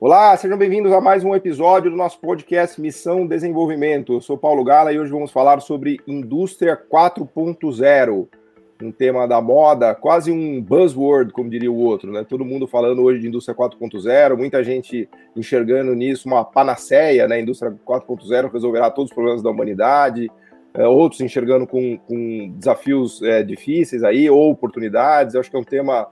Olá, sejam bem-vindos a mais um episódio do nosso podcast Missão Desenvolvimento. Eu sou Paulo Gala e hoje vamos falar sobre Indústria 4.0, um tema da moda, quase um buzzword, como diria o outro, né? Todo mundo falando hoje de Indústria 4.0, muita gente enxergando nisso uma panaceia, né? Indústria 4.0 resolverá todos os problemas da humanidade, outros enxergando com desafios difíceis aí, ou oportunidades. Eu acho que é um tema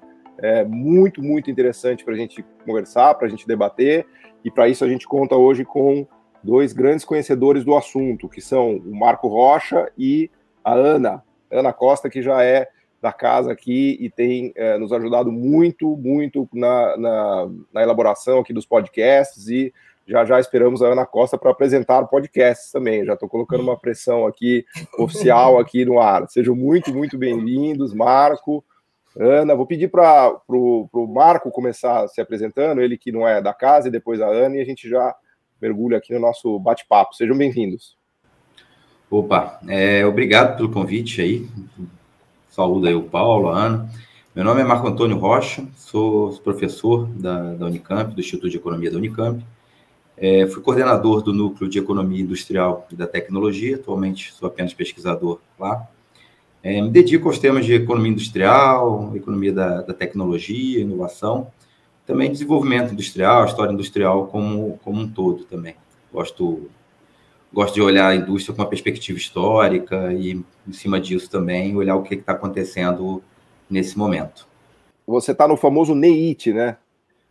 muito, muito interessante para a gente conversar, para a gente debater, e para isso a gente conta hoje com dois grandes conhecedores do assunto, que são o Marco Rocha e a Ana Costa, que já é da casa aqui e tem nos ajudado muito, muito na elaboração aqui dos podcasts, e já esperamos a Ana Costa para apresentar podcasts também. Já estou colocando uma pressão aqui oficial aqui no ar. Sejam muito, muito bem-vindos, Marco, Ana. Vou pedir para o Marco começar se apresentando, ele que não é da casa, e depois a Ana, e a gente já mergulha aqui no nosso bate-papo. Sejam bem-vindos. Opa, obrigado pelo convite aí. Saúdo aí o Paulo, a Ana. Meu nome é Marco Antônio Rocha, sou professor da Unicamp, do Instituto de Economia da Unicamp. Fui coordenador do Núcleo de Economia Industrial e da Tecnologia, atualmente sou apenas pesquisador lá. Me dedico aos temas de economia industrial, economia da tecnologia, inovação, também desenvolvimento industrial, história industrial como um todo também. Gosto de olhar a indústria com uma perspectiva histórica e, em cima disso também, olhar o que está acontecendo nesse momento. Você está no famoso NEIT, né?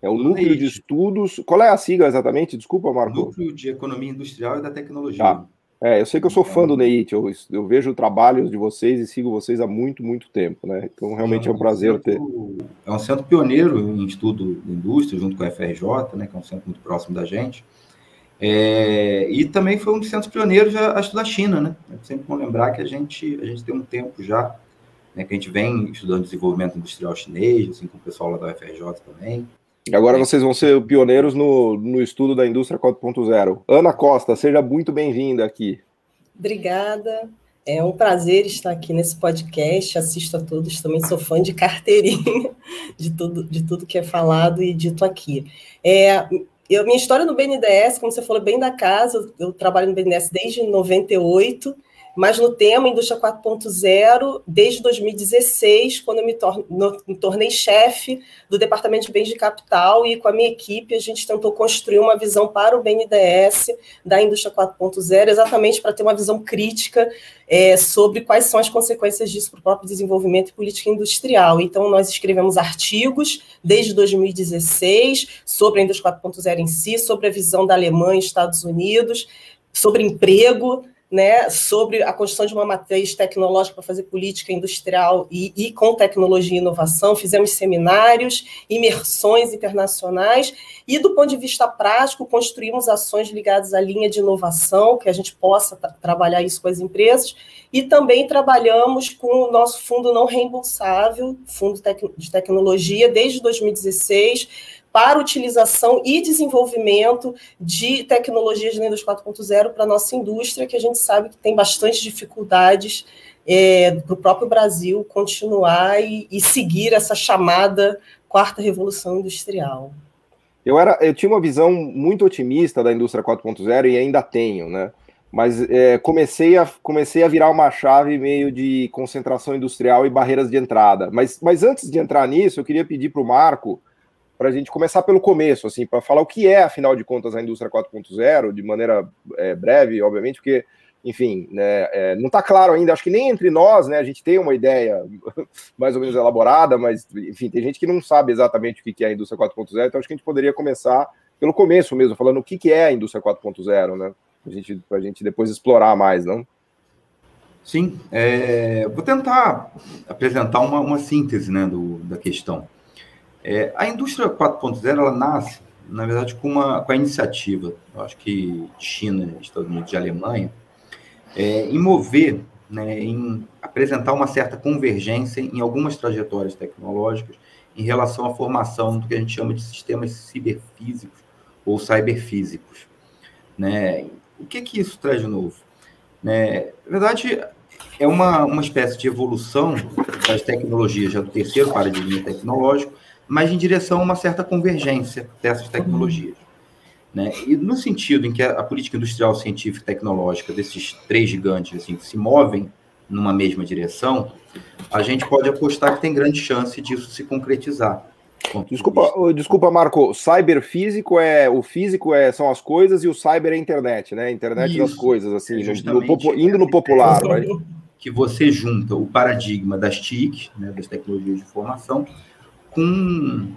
É o Núcleo NEIT de Estudos... Qual é a sigla exatamente? Desculpa, Marco. Núcleo de Economia Industrial e da Tecnologia. Tá. Eu sei que eu sou fã do NEIT, eu vejo o trabalho de vocês e sigo vocês há muito, muito tempo, né? Então, realmente é um prazer ter. É um centro pioneiro em estudo de indústria, junto com a FRJ, né? Que é um centro muito próximo da gente. E também foi um dos centros pioneiros a estudar China, né? É sempre bom lembrar que a gente tem um tempo já, né, que a gente vem estudando desenvolvimento industrial chinês, assim como o pessoal lá da UFRJ também. E agora vocês vão ser pioneiros no estudo da Indústria 4.0. Ana Costa, seja muito bem-vinda aqui. Obrigada. É um prazer estar aqui nesse podcast. Assisto a todos, também sou fã de carteirinha de tudo que é falado e dito aqui. Minha história no BNDES, como você falou, bem da casa, eu trabalho no BNDES desde 98, mas no tema Indústria 4.0, desde 2016, quando eu me tornei chefe do Departamento de Bens de Capital, e com a minha equipe a gente tentou construir uma visão para o BNDES da Indústria 4.0, exatamente para ter uma visão crítica sobre quais são as consequências disso para o próprio desenvolvimento e política industrial. Então, nós escrevemos artigos desde 2016 sobre a Indústria 4.0 em si, sobre a visão da Alemanha e Estados Unidos, sobre emprego, né, sobre a construção de uma matriz tecnológica para fazer política industrial e com tecnologia e inovação. Fizemos seminários, imersões internacionais e, do ponto de vista prático, construímos ações ligadas à linha de inovação, que a gente possa trabalhar isso com as empresas, e também trabalhamos com o nosso fundo não reembolsável, Fundo de Tecnologia, desde 2016, para utilização e desenvolvimento de tecnologias da Indústria 4.0 para a nossa indústria, que a gente sabe que tem bastante dificuldades para o próprio Brasil continuar e seguir essa chamada quarta revolução industrial. Eu tinha uma visão muito otimista da Indústria 4.0 e ainda tenho, né? Mas comecei a virar uma chave meio de concentração industrial e barreiras de entrada. Mas antes de entrar nisso, eu queria pedir para o Marco, para a gente começar pelo começo, assim, para falar o que é, afinal de contas, a Indústria 4.0, de maneira breve, obviamente, porque, enfim, né, não está claro ainda, acho que nem entre nós, né, a gente tem uma ideia mais ou menos elaborada, mas, enfim, tem gente que não sabe exatamente o que é a Indústria 4.0, então acho que a gente poderia começar pelo começo mesmo, falando o que é a Indústria 4.0, né, para a gente depois explorar mais, não? Sim, vou tentar apresentar uma síntese, né, da questão. A indústria 4.0, ela nasce, na verdade, com a iniciativa, eu acho que China, Estados Unidos e Alemanha, em mover, né, em apresentar uma certa convergência em algumas trajetórias tecnológicas em relação à formação do que a gente chama de sistemas ciberfísicos ou cyberfísicos, né? O que isso traz de novo? Na verdade, é uma espécie de evolução das tecnologias já do terceiro paradigma tecnológico, mas em direção a uma certa convergência dessas tecnologias. né? E no sentido em que a política industrial, científica e tecnológica desses três gigantes assim, se movem numa mesma direção, a gente pode apostar que tem grande chance disso se concretizar. Desculpa, Marco, cyberfísico o físico são as coisas e o cyber é a internet, né? Internet das coisas, assim, indo no popular. Que você junta o paradigma das TICs, né, das tecnologias de informação, com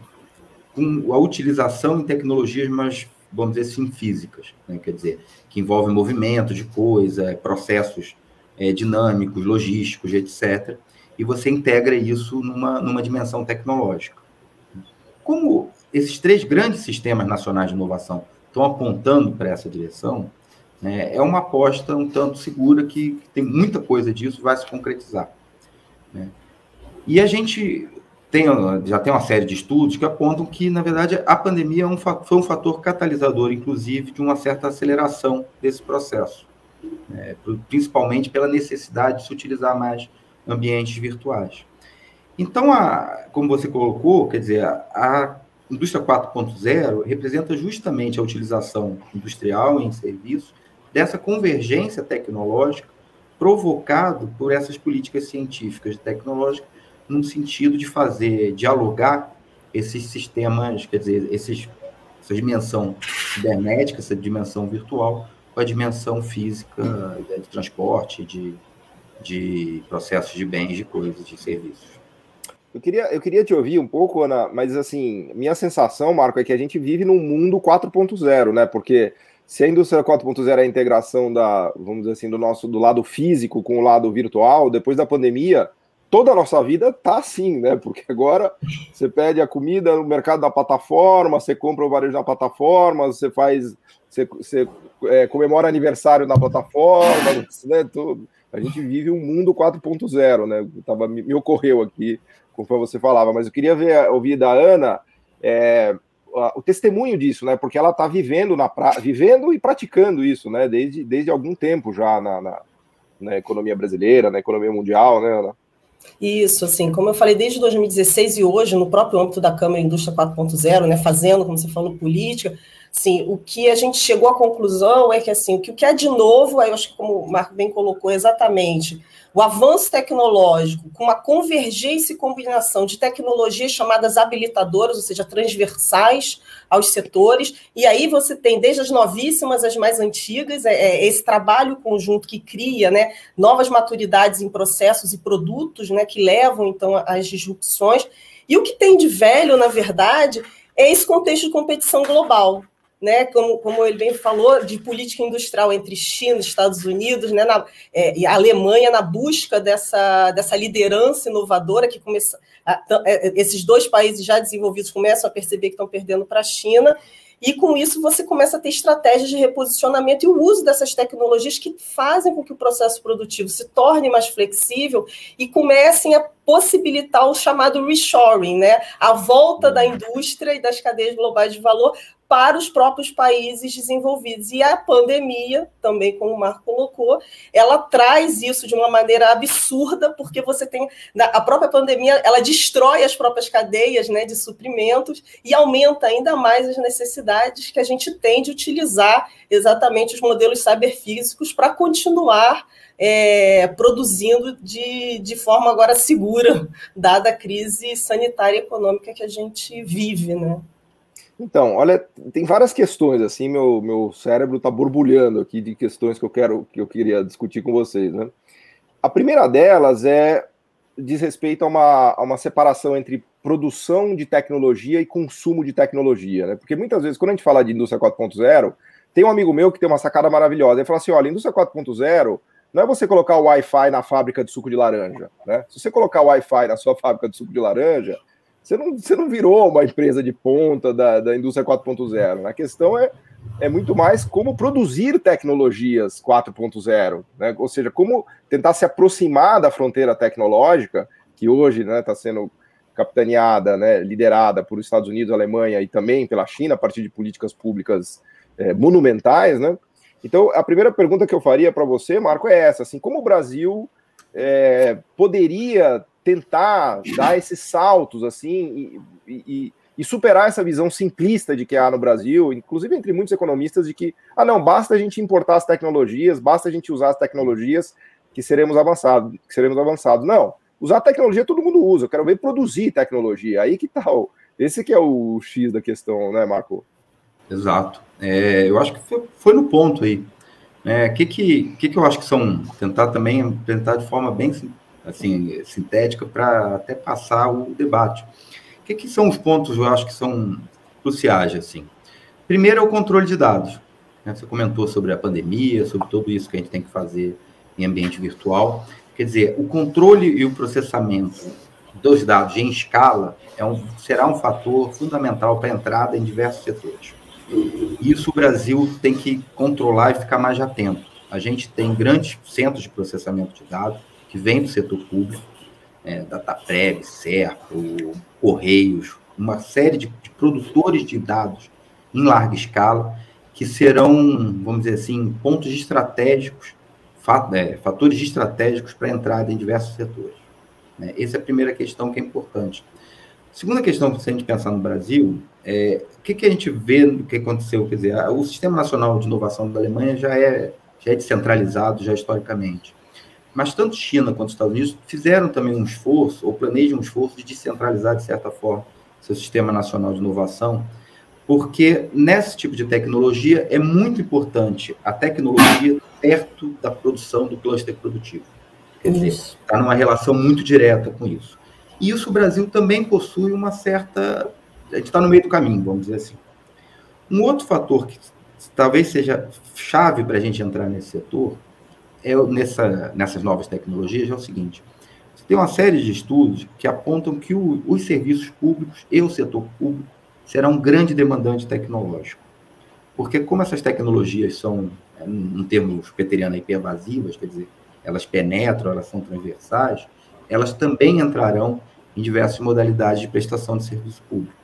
a utilização em tecnologias mais, vamos dizer assim, físicas, né? Quer dizer, que envolvem movimento de coisa, processos dinâmicos, logísticos, etc. E você integra isso numa dimensão tecnológica. Como esses três grandes sistemas nacionais de inovação estão apontando para essa direção, né, é uma aposta um tanto segura que tem muita coisa disso, vai se concretizar, né? E a gente já tem uma série de estudos que apontam que, na verdade, a pandemia foi um fator catalisador, inclusive, de uma certa aceleração desse processo, né, principalmente pela necessidade de se utilizar mais ambientes virtuais. Então, como você colocou, quer dizer, a indústria 4.0 representa justamente a utilização industrial em serviços dessa convergência tecnológica provocado por essas políticas científicas e tecnológicas no sentido de fazer dialogar esses sistemas, quer dizer, essa dimensão cibernética, essa dimensão virtual, com a dimensão física de transporte, de processos de bens, de coisas, de serviços. Eu queria te ouvir um pouco, Ana, mas assim, minha sensação, Marco, é que a gente vive num mundo 4.0, né? Porque se a indústria 4.0 é a integração vamos dizer assim, do lado físico com o lado virtual, depois da pandemia, toda a nossa vida tá assim, né? Porque agora você pede a comida no mercado da plataforma, você compra o varejo na plataforma, você comemora aniversário na plataforma, né? A gente vive um mundo 4.0, né? Me ocorreu aqui, conforme você falava, mas eu queria ouvir da Ana o testemunho disso, né? Porque ela está vivendo e praticando isso, né? Desde algum tempo já na economia brasileira, na economia mundial, né, Ana? Isso, assim, como eu falei, desde 2016 e hoje, no próprio âmbito da Câmara Indústria 4.0, né, fazendo, como você falou, política, assim, o que a gente chegou à conclusão é que, assim, o que é de novo, aí eu acho que como o Marco bem colocou exatamente, o avanço tecnológico com uma convergência e combinação de tecnologias chamadas habilitadoras, ou seja, transversais aos setores, e aí você tem desde as novíssimas às mais antigas, esse trabalho conjunto que cria, né, novas maturidades em processos e produtos, né, que levam, então, às disrupções, e o que tem de velho, na verdade, é esse contexto de competição global, né, como ele bem falou, de política industrial entre China e Estados Unidos, né, e a Alemanha na busca dessa liderança inovadora que esses dois países já desenvolvidos começam a perceber que estão perdendo para a China, e com isso você começa a ter estratégias de reposicionamento e o uso dessas tecnologias que fazem com que o processo produtivo se torne mais flexível e comecem a possibilitar o chamado reshoring, né, a volta da indústria e das cadeias globais de valor para os próprios países desenvolvidos. E a pandemia, também como o Marco colocou, ela traz isso de uma maneira absurda, porque você tem... A própria pandemia, ela destrói as próprias cadeias, né, de suprimentos e aumenta ainda mais as necessidades que a gente tem de utilizar exatamente os modelos cyberfísicos para continuar produzindo de forma agora segura, dada a crise sanitária e econômica que a gente vive, né? Então, olha, tem várias questões, assim, meu cérebro está borbulhando aqui de questões que eu queria discutir com vocês, né? A primeira delas diz respeito a uma separação entre produção de tecnologia e consumo de tecnologia, né? Porque muitas vezes, quando a gente fala de indústria 4.0, tem um amigo meu que tem uma sacada maravilhosa, ele fala assim, olha, indústria 4.0 não é você colocar o Wi-Fi na fábrica de suco de laranja, né? Se você colocar o Wi-Fi na sua fábrica de suco de laranja, você não virou uma empresa de ponta da indústria 4.0. A questão é muito mais como produzir tecnologias 4.0, né? Ou seja, como tentar se aproximar da fronteira tecnológica, que hoje está sendo capitaneada, né, liderada por Estados Unidos, Alemanha e também pela China, a partir de políticas públicas monumentais, né? Então, a primeira pergunta que eu faria para você, Marco, é essa, assim, como o Brasil poderia tentar dar esses saltos, assim, e e superar essa visão simplista de que há no Brasil, inclusive entre muitos economistas, de que, não, basta a gente importar as tecnologias, basta a gente usar as tecnologias que seremos avançados. Não, usar tecnologia todo mundo usa, eu quero ver produzir tecnologia, aí que tá, esse que é o X da questão, né, Marco? Exato. Eu acho que foi no ponto aí. O que eu acho que são, tentar de forma bem assim, sintética para até passar o debate. O que são os pontos, eu acho que são cruciais, assim. Primeiro é o controle de dados. Você comentou sobre a pandemia, sobre tudo isso que a gente tem que fazer em ambiente virtual. Quer dizer, o controle e o processamento dos dados em escala será um fator fundamental para a entrada em diversos setores. Isso o Brasil tem que controlar e ficar mais atento. A gente tem grandes centros de processamento de dados que vêm do setor público, Dataprev, Serpo, Correios, uma série de produtores de dados em larga escala, que serão, vamos dizer assim, pontos estratégicos, fatores estratégicos para a entrada em diversos setores. Essa é a primeira questão que é importante. Segunda questão, se a gente pensar no Brasil, o que a gente vê no que aconteceu? Quer dizer, o Sistema Nacional de Inovação da Alemanha já é descentralizado, já historicamente. Mas tanto China quanto Estados Unidos fizeram também um esforço, ou planejam um esforço de descentralizar, de certa forma, seu Sistema Nacional de Inovação, porque nesse tipo de tecnologia é muito importante a tecnologia perto da produção do cluster produtivo. Quer dizer, está numa relação muito direta com isso. E isso o Brasil também possui uma certa... A gente está no meio do caminho, vamos dizer assim. Um outro fator que talvez seja chave para a gente entrar nesse setor, nessas novas tecnologias, é o seguinte. Tem uma série de estudos que apontam que os serviços públicos e o setor público serão um grande demandante tecnológico. Porque como essas tecnologias são, um termo peteriano aí, pervasivas, quer dizer, elas penetram, elas são transversais, elas também entrarão em diversas modalidades de prestação de serviço público,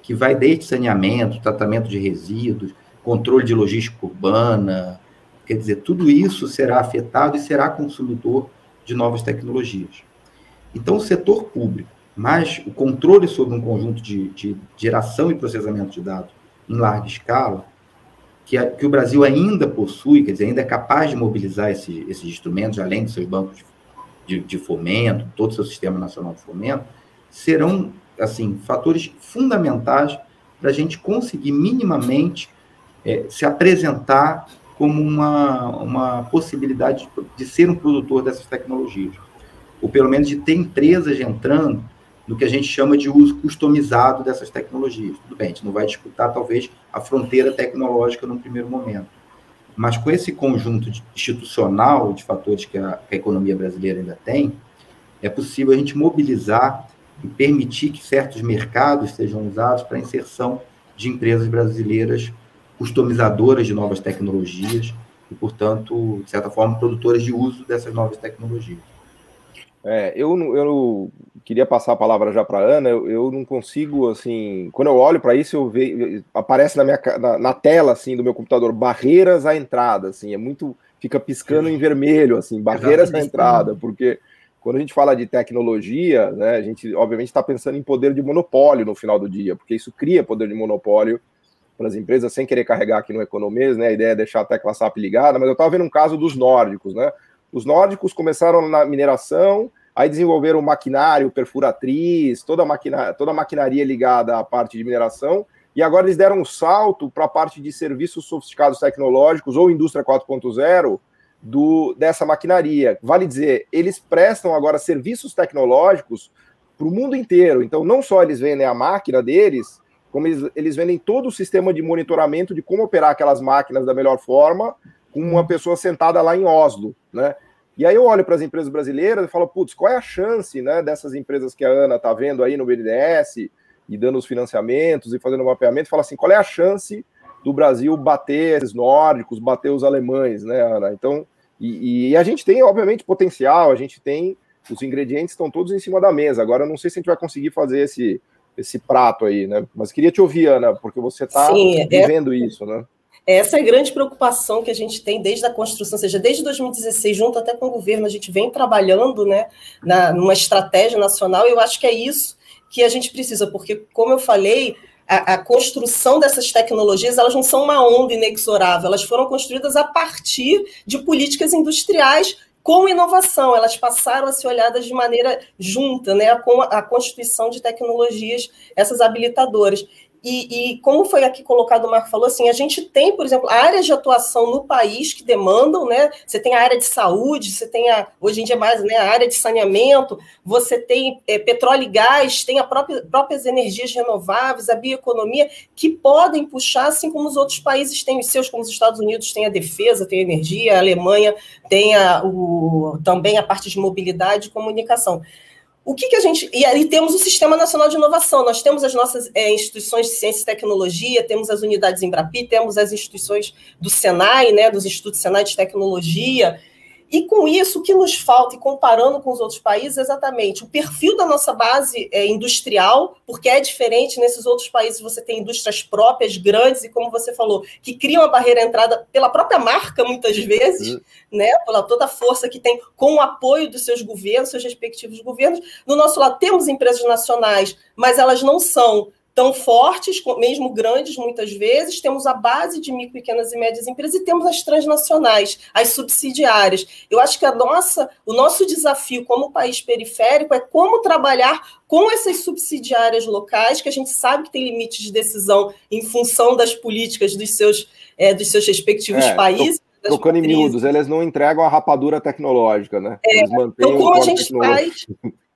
que vai desde saneamento, tratamento de resíduos, controle de logística urbana, quer dizer, tudo isso será afetado e será consumidor de novas tecnologias. Então, o setor público, mas o controle sobre um conjunto de geração e processamento de dados em larga escala, que o Brasil ainda possui, quer dizer, ainda é capaz de mobilizar esses instrumentos, além dos seus bancos de fomento, todo o seu Sistema Nacional de Fomento, serão, assim, fatores fundamentais para a gente conseguir minimamente se apresentar como uma possibilidade de ser um produtor dessas tecnologias, ou pelo menos de ter empresas entrando no que a gente chama de uso customizado dessas tecnologias. Tudo bem, a gente não vai disputar, talvez, a fronteira tecnológica num primeiro momento, mas com esse conjunto institucional de fatores que a economia brasileira ainda tem, é possível a gente mobilizar e permitir que certos mercados sejam usados para a inserção de empresas brasileiras customizadoras de novas tecnologias e, portanto, de certa forma, produtoras de uso dessas novas tecnologias. Eu queria passar a palavra já para a Ana, eu não consigo, assim, quando eu olho para isso, eu vejo, aparece na tela, assim, do meu computador, barreiras à entrada, assim, fica piscando em vermelho, assim, barreiras à entrada, porque quando a gente fala de tecnologia, né, a gente, obviamente, está pensando em poder de monopólio no final do dia, porque isso cria poder de monopólio para as empresas, sem querer carregar aqui no Economês, né, a ideia é deixar a tecla SAP ligada, mas eu estava vendo um caso dos nórdicos, né, os nórdicos começaram na mineração, aí desenvolveram maquinário, perfuratriz, toda a maquinaria ligada à parte de mineração, e agora eles deram um salto para a parte de serviços sofisticados tecnológicos, ou indústria 4.0, dessa maquinaria. Vale dizer, eles prestam agora serviços tecnológicos para o mundo inteiro. Então, não só eles vendem a máquina deles, como eles vendem todo o sistema de monitoramento de como operar aquelas máquinas da melhor forma, com uma pessoa sentada lá em Oslo, né? E aí eu olho para as empresas brasileiras e falo, putz, qual é a chance, né, dessas empresas que a Ana está vendo aí no BNDES e dando os financiamentos e fazendo o mapeamento, fala assim, qual é a chance do Brasil bater esses nórdicos, bater os alemães, né, Ana? Então, e a gente tem, obviamente, potencial, a gente tem, os ingredientes estão todos em cima da mesa. Agora, eu não sei se a gente vai conseguir fazer esse prato aí, né? Mas queria te ouvir, Ana, porque você está vivendo isso, né? Essa é a grande preocupação que a gente tem desde a construção, ou seja, desde 2016, junto até com o governo, a gente vem trabalhando, né, numa estratégia nacional, e eu acho que é isso que a gente precisa, porque, como eu falei, a construção dessas tecnologias, elas não são uma onda inexorável, elas foram construídas a partir de políticas industriais com inovação, elas passaram a ser olhadas de maneira junta, né, com a constituição de tecnologias, essas habilitadoras. E como foi aqui colocado, o Marco falou, assim, a gente tem, por exemplo, áreas de atuação no país que demandam, né? Você tem a área de saúde, você tem, hoje em dia mais, né, a área de saneamento, você tem petróleo e gás, tem as próprias energias renováveis, a bioeconomia, que podem puxar, assim como os outros países têm os seus, como os Estados Unidos têm a defesa, tem a energia, a Alemanha tem também a parte de mobilidade e comunicação. O que a gente... E aí temos o Sistema Nacional de Inovação, nós temos as nossas instituições de ciência e tecnologia, temos as unidades Embrapi, temos as instituições do Senai, né, dos Institutos Senai de Tecnologia, e com isso, o que nos falta, e comparando com os outros países, é exatamente o perfil da nossa base industrial, porque é diferente, nesses outros países você tem indústrias próprias, grandes, e como você falou, que criam a barreira à entrada pela própria marca, muitas vezes, né, pela toda a força que tem, com o apoio dos seus governos, seus respectivos governos. Do nosso lado, temos empresas nacionais, mas elas não são tão fortes, mesmo grandes muitas vezes, temos a base de micro, pequenas e médias empresas e temos as transnacionais, as subsidiárias. Eu acho que o nosso desafio como país periférico é como trabalhar com essas subsidiárias locais, que a gente sabe que tem limites de decisão em função das políticas dos seus respectivos países. Trocando em miúdos, eles não entregam a rapadura tecnológica, né? Eles mantêm então, como a gente faz...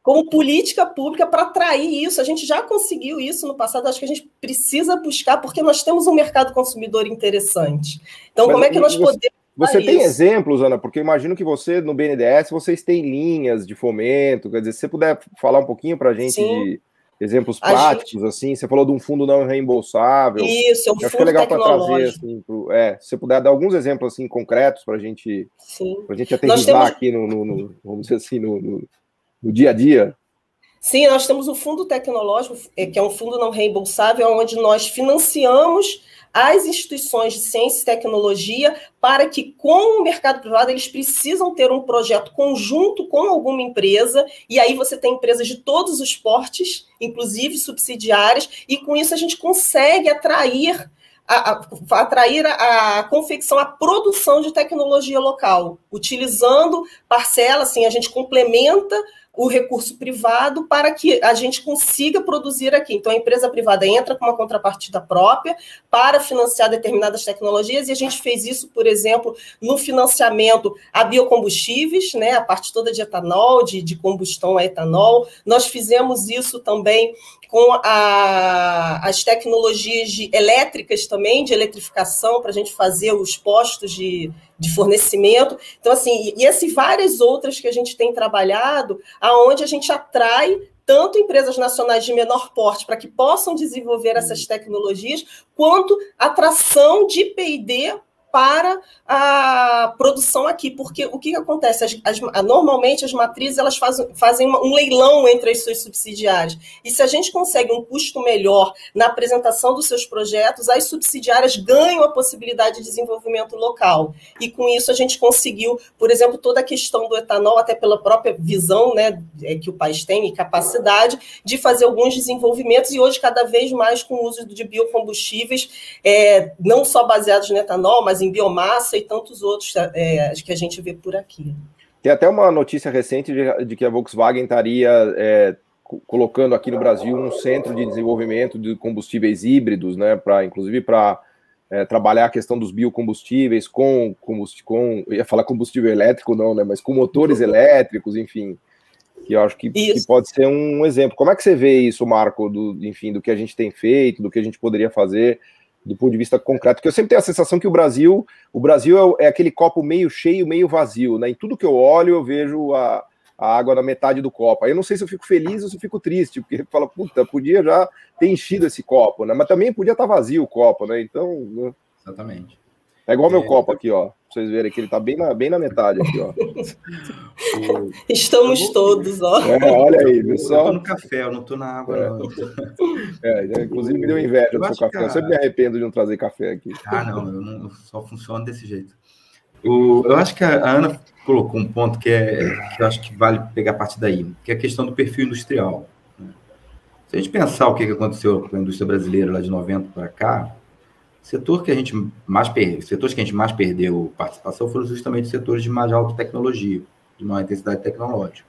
Como política pública para atrair isso, a gente já conseguiu isso no passado, acho que a gente precisa buscar, porque nós temos um mercado consumidor interessante. Então, como é que nós podemos... Você tem exemplos, Ana? Porque eu imagino que você, no BNDES, vocês têm linhas de fomento, quer dizer, se você puder falar um pouquinho para a gente de exemplos práticos, assim, você falou de um fundo não reembolsável. Isso, é um fundo acho que é legal para trazer, assim, se você puder dar alguns exemplos, assim, concretos para a gente aterrissar aqui vamos dizer assim, no dia a dia? Sim, nós temos o Fundo Tecnológico, que é um fundo não reembolsável, onde nós financiamos as instituições de ciência e tecnologia para que, com o mercado privado, eles precisam ter um projeto conjunto com alguma empresa, e aí você tem empresas de todos os portes, inclusive subsidiárias, e com isso a gente consegue atrair a confecção, a produção de tecnologia local, utilizando parcelas, assim, a gente complementa o recurso privado para que a gente consiga produzir aqui. Então, a empresa privada entra com uma contrapartida própria para financiar determinadas tecnologias, e a gente fez isso, por exemplo, no financiamento a biocombustíveis, né, a parte toda de etanol, de combustão a etanol. Nós fizemos isso também com as tecnologias elétricas também, de eletrificação, para a gente fazer os postos de fornecimento. Então, assim, e várias outras que a gente tem trabalhado, aonde a gente atrai tanto empresas nacionais de menor porte para que possam desenvolver essas tecnologias, quanto atração de P&D para a produção aqui, porque o que acontece? Normalmente as matrizes elas fazem um leilão entre as suas subsidiárias, e se a gente consegue um custo melhor na apresentação dos seus projetos, as subsidiárias ganham a possibilidade de desenvolvimento local, e com isso a gente conseguiu, por exemplo, toda a questão do etanol, até pela própria visão, né, que o país tem e capacidade de fazer alguns desenvolvimentos, e hoje cada vez mais com o uso de biocombustíveis, não só baseados no etanol, mas em biomassa e tantos outros que a gente vê por aqui. Tem até uma notícia recente de que a Volkswagen estaria colocando aqui no Brasil um centro de desenvolvimento de combustíveis híbridos, né, inclusive para trabalhar a questão dos biocombustíveis com eu ia falar combustível elétrico não, né, mas com motores elétricos, enfim, que eu acho que pode ser um exemplo. Como é que você vê isso, Marco, do que a gente tem feito, do que a gente poderia fazer do ponto de vista concreto? Porque eu sempre tenho a sensação que o Brasil é aquele copo meio cheio, meio vazio, né? Em tudo que eu olho, eu vejo a água na metade do copo. Aí eu não sei se eu fico feliz ou se eu fico triste, porque fala, puta, podia já ter enchido esse copo, né? Mas também podia estar vazio o copo, né? Então, né? Exatamente. É igual meu copo aqui, ó. Pra vocês verem que ele tá bem na metade aqui, ó. Estamos todos, ó. Olha aí, viu só? Eu tô no café, eu não tô na água, não. Inclusive me deu inveja do seu café. Eu sempre me arrependo de não trazer café aqui. Eu só funciono desse jeito. Eu acho que a Ana colocou um ponto que eu acho que vale pegar a partir daí, que é a questão do perfil industrial. Se a gente pensar o que aconteceu com a indústria brasileira lá de 90 para cá, setores que a gente mais perdeu participação foram justamente os setores de mais alta tecnologia, de maior intensidade tecnológica.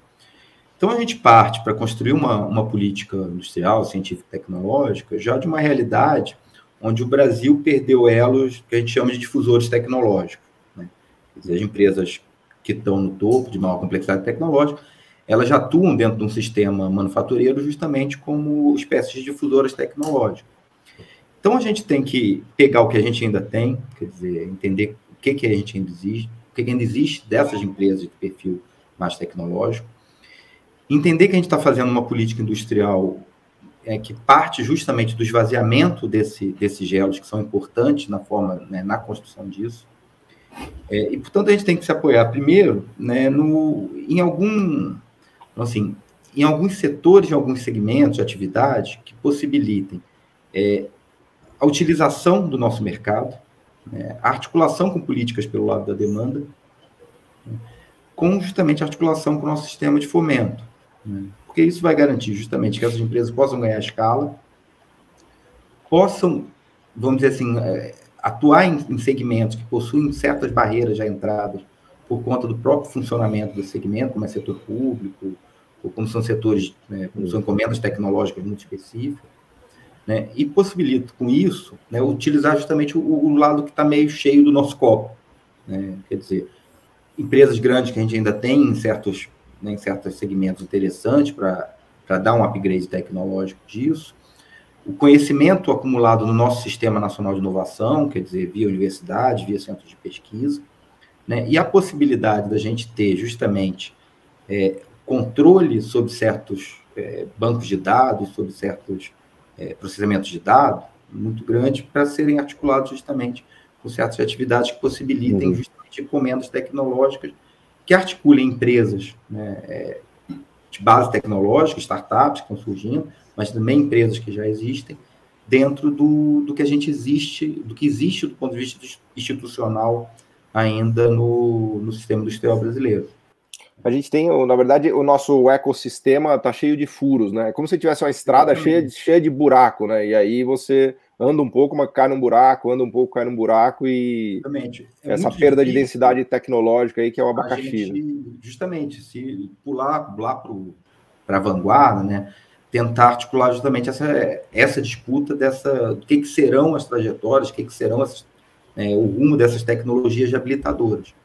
Então, a gente parte para construir uma política industrial, científica e tecnológica, já de uma realidade onde o Brasil perdeu elos que a gente chama de difusores tecnológicos, né? Quer dizer, as empresas que estão no topo, de maior complexidade tecnológica, elas já atuam dentro de um sistema manufatureiro justamente como espécies de difusoras tecnológicas. Então, a gente tem que pegar o que a gente ainda tem, quer dizer, entender o que a gente ainda existe, o que ainda existe dessas empresas de perfil mais tecnológico, entender que a gente está fazendo uma política industrial que parte justamente do esvaziamento desses gelos, que são importantes na forma, né, na construção disso. E, portanto, a gente tem que se apoiar primeiro, né, em alguns setores, em alguns segmentos de atividade que possibilitem a utilização do nosso mercado, né, a articulação com políticas pelo lado da demanda, né, com justamente a articulação com o nosso sistema de fomento, né, porque isso vai garantir justamente que essas empresas possam ganhar escala, possam, vamos dizer assim, atuar em segmentos que possuem certas barreiras já entradas por conta do próprio funcionamento do segmento, como é setor público, ou como são setores, né, como são encomendas tecnológicas muito específicas, né, e possibilita, com isso, né, utilizar justamente o lado que está meio cheio do nosso copo, né, quer dizer, empresas grandes que a gente ainda tem em certos segmentos interessantes para dar um upgrade tecnológico disso, o conhecimento acumulado no nosso Sistema Nacional de Inovação, quer dizer, via universidade, via centros de pesquisa, né, e a possibilidade da gente ter justamente controle sobre certos bancos de dados, sobre certos processamentos de dados muito grande para serem articulados justamente com certas atividades que possibilitem justamente encomendas tecnológicas que articulem empresas, né, de base tecnológica, startups que estão surgindo, mas também empresas que já existem, dentro do que existe do ponto de vista institucional ainda no sistema industrial brasileiro. A gente tem, na verdade, o nosso ecossistema está cheio de furos, né? É como se tivesse uma estrada cheia de buraco, né? E aí você anda um pouco, mas cai num buraco, anda um pouco, cai num buraco e... Exatamente. Essa perda de densidade tecnológica aí que é o abacaxi. Justamente, se pular lá para a vanguarda, né? Tentar articular justamente essa disputa do que serão as trajetórias, o que serão o rumo dessas tecnologias habilitadoras.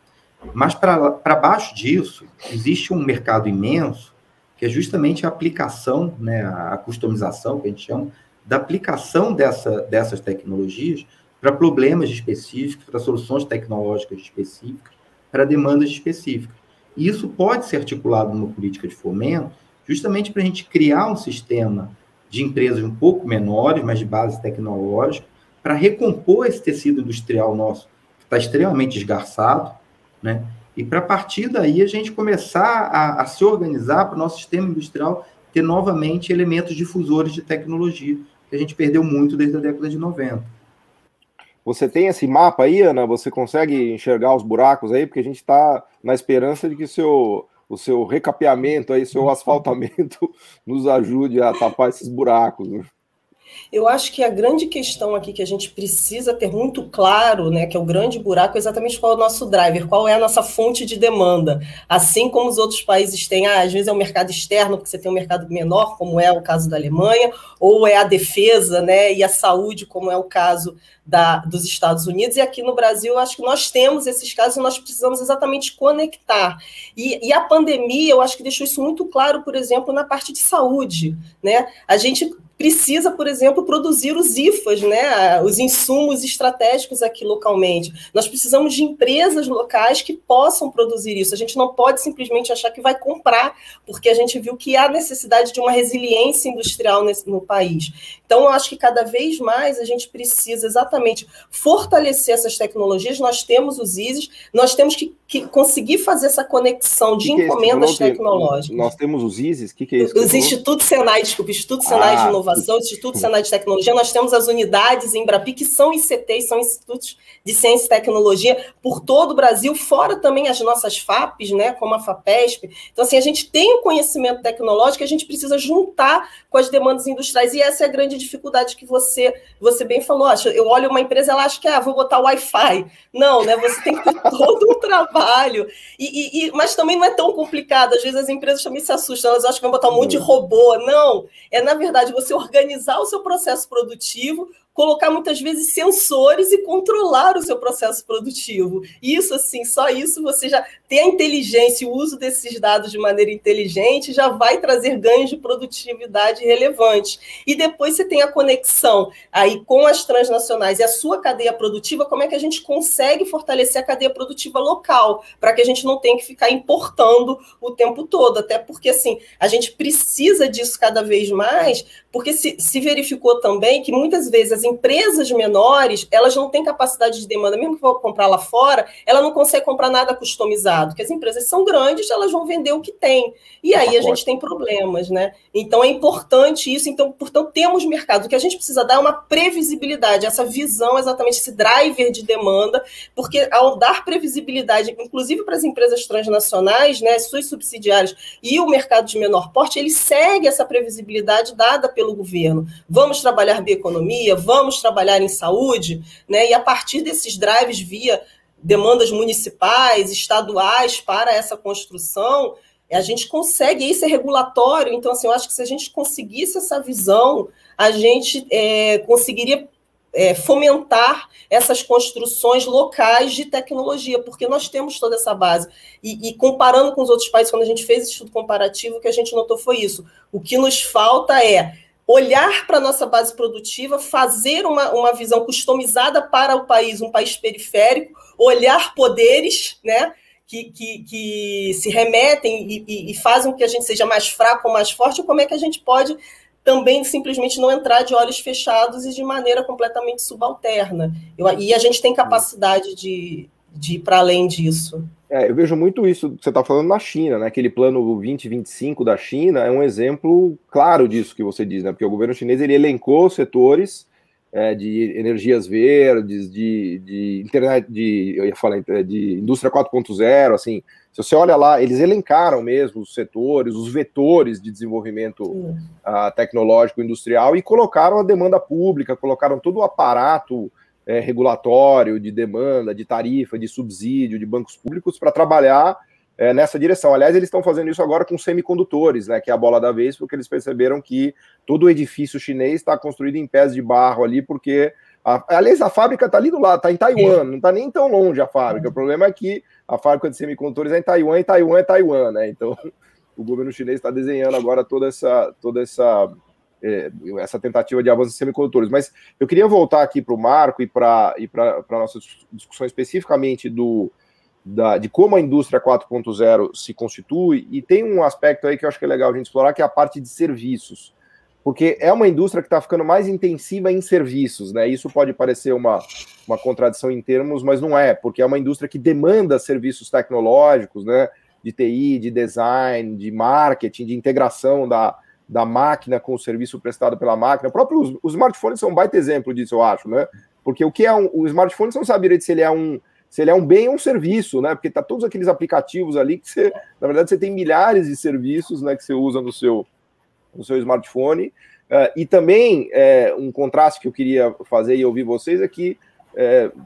Mas para baixo disso, existe um mercado imenso, que é justamente a aplicação, né, a customização, que a gente chama, da aplicação dessas tecnologias para problemas específicos, para soluções tecnológicas específicas, para demandas específicas. E isso pode ser articulado numa política de fomento, justamente para a gente criar um sistema de empresas um pouco menores, mas de base tecnológica, para recompor esse tecido industrial nosso, que está extremamente esgarçado, né? E para partir daí a gente começar a se organizar para o nosso sistema industrial ter novamente elementos difusores de tecnologia, que a gente perdeu muito desde a década de 90. Você tem esse mapa aí, Ana? Você consegue enxergar os buracos aí? Porque a gente está na esperança de que o seu recapeamento aí, seu asfaltamento nos ajude a tapar esses buracos, né? Eu acho que a grande questão aqui que a gente precisa ter muito claro, né, que é o grande buraco, é exatamente qual é o nosso driver, qual é a nossa fonte de demanda. Assim como os outros países têm, às vezes é o mercado externo, porque você tem um mercado menor, como é o caso da Alemanha, ou é a defesa, né, e a saúde, como é o caso dos Estados Unidos, e aqui no Brasil, eu acho que nós temos esses casos e nós precisamos exatamente conectar. E a pandemia, eu acho que deixou isso muito claro, por exemplo, na parte de saúde, né? A gente precisa, por exemplo, produzir os IFAs, né, os insumos estratégicos aqui localmente. Nós precisamos de empresas locais que possam produzir isso. A gente não pode simplesmente achar que vai comprar, porque a gente viu que há necessidade de uma resiliência industrial no país. Então, eu acho que cada vez mais a gente precisa exatamente fortalecer essas tecnologias. Nós temos os ISES, nós temos que conseguir fazer essa conexão de encomendas tecnológicas. Nós temos os ISES? O que é isso? Os Institutos Senai, desculpa, Instituto Senai de Inovação. Inovação, Instituto Senai de Tecnologia, nós temos as unidades em Embrapi, que são ICTs, são Institutos de Ciência e Tecnologia, por todo o Brasil, fora também as nossas FAPs, né, como a FAPESP. Então, assim, a gente tem o conhecimento tecnológico que a gente precisa juntar com as demandas industriais, e essa é a grande dificuldade que você bem falou. Eu olho uma empresa, ela acha que, vou botar Wi-Fi. Não, né, você tem que ter todo um trabalho, mas também não é tão complicado. Às vezes as empresas também se assustam, elas acham que vão botar um monte de robô. Não, na verdade, você organizar o seu processo produtivo, colocar muitas vezes sensores e controlar o seu processo produtivo. Isso, assim, só isso você já ter a inteligência e o uso desses dados de maneira inteligente já vai trazer ganhos de produtividade relevantes. E depois você tem a conexão aí com as transnacionais e a sua cadeia produtiva, como é que a gente consegue fortalecer a cadeia produtiva local, para que a gente não tenha que ficar importando o tempo todo, até porque, assim, a gente precisa disso cada vez mais, porque se verificou também que muitas vezes as empresas menores, elas não têm capacidade de demanda, mesmo que vão comprar lá fora, ela não consegue comprar nada customizado, porque as empresas são grandes, elas vão vender o que tem, e aí a gente tem problemas, né? Então é importante isso, então, portanto, temos mercado, o que a gente precisa dar é uma previsibilidade, essa visão, exatamente esse driver de demanda, porque ao dar previsibilidade, inclusive para as empresas transnacionais, né, suas subsidiárias e o mercado de menor porte, ele segue essa previsibilidade dada pelo governo. Vamos trabalhar bioeconomia, vamos trabalhar em saúde, né? E a partir desses drives via demandas municipais, estaduais para essa construção, a gente consegue, isso é regulatório, então, assim, eu acho que se a gente conseguisse essa visão, a gente conseguiria fomentar essas construções locais de tecnologia, porque nós temos toda essa base. E comparando com os outros países, quando a gente fez esse estudo comparativo, o que a gente notou foi isso. O que nos falta é olhar para a nossa base produtiva, fazer uma visão customizada para o país, um país periférico, olhar poderes, né, que se remetem e fazem com que a gente seja mais fraco ou mais forte, ou como é que a gente pode também simplesmente não entrar de olhos fechados e de maneira completamente subalterna. E a gente tem capacidade de ir para além disso. Eu vejo muito isso que você está falando na China, né? Aquele plano 2025 da China é um exemplo claro disso que você diz, né? Porque o governo chinês ele elencou setores de energias verdes, de internet, de indústria 4.0, assim. Se você olha lá, eles elencaram mesmo os setores, os vetores de desenvolvimento tecnológico industrial e colocaram a demanda pública, colocaram todo o aparato regulatório, de demanda, de tarifa, de subsídio, de bancos públicos para trabalhar nessa direção. Aliás, eles estão fazendo isso agora com semicondutores, né, que é a bola da vez, porque eles perceberam que todo o edifício chinês está construído em pés de barro ali, porque, aliás, a fábrica está ali do lado, está em Taiwan, não está nem tão longe a fábrica. O problema é que a fábrica de semicondutores é em Taiwan, e Taiwan é Taiwan, né? Então, o governo chinês está desenhando agora toda essa tentativa de avanço em semicondutores. Mas eu queria voltar aqui para o Marco e para a nossa discussão especificamente de como a indústria 4.0 se constitui, e tem um aspecto aí que eu acho que é legal a gente explorar, que é a parte de serviços, porque é uma indústria que está ficando mais intensiva em serviços, né? Isso pode parecer uma contradição em termos, mas não é, porque é uma indústria que demanda serviços tecnológicos, né? De TI, de design, de marketing, de integração da máquina com o serviço prestado pela máquina. Os smartphones são um baita exemplo disso, eu acho, né? Porque o que é o smartphone, você não sabe direito se ele é um bem ou um serviço, né? Porque tá todos aqueles aplicativos ali que você, na verdade, você tem milhares de serviços, né, que você usa no seu smartphone. E também um contraste que eu queria fazer e ouvir vocês é que